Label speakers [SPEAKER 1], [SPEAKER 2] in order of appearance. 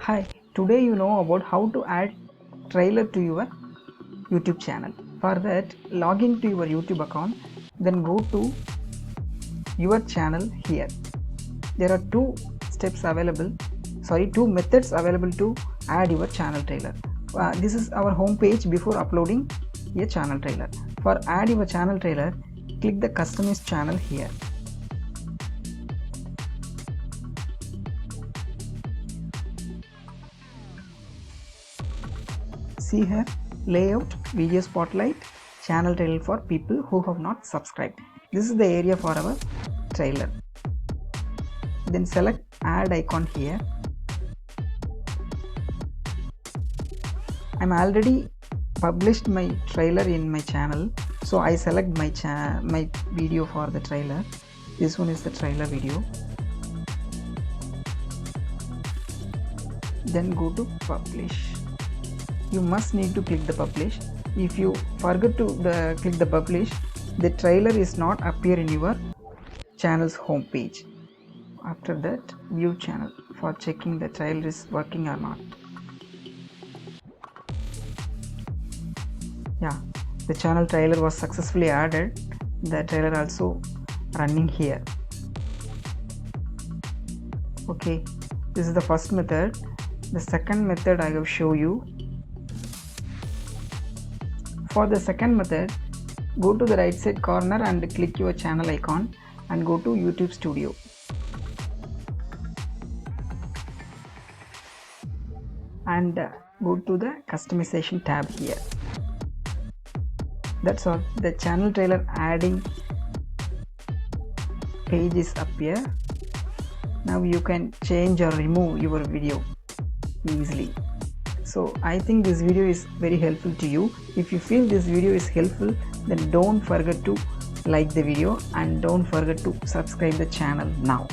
[SPEAKER 1] Hi, today you know about how to add trailer to your YouTube channel. For that, log into your YouTube account, then go to your channel here. There are two methods available to add your channel trailer. This is our home page before uploading a channel trailer. For add your channel trailer, click the customize channel here. See here, layout, video spotlight, channel trailer for people who have not subscribed. This is the area for our trailer. Then select add icon here. I'm already published my trailer in my channel, so I select my video for the trailer. This one is the trailer video. Then go to publish. You must need to click the publish. If you forget to click the publish, the trailer is not appear in your channel's home page. After that, view channel for checking the trailer is working or not. Yeah, the channel trailer was successfully added. The trailer also running here. Okay, this is the first method. The second method I will show you. For the second method, go to the right side corner and click your channel icon and go to YouTube Studio. And go to the customization tab here. That's all. The channel trailer adding page is up here. Now you can change or remove your video easily. So I think this video is very helpful to you. If you feel this video is helpful, then don't forget to like the video and don't forget to subscribe the channel now.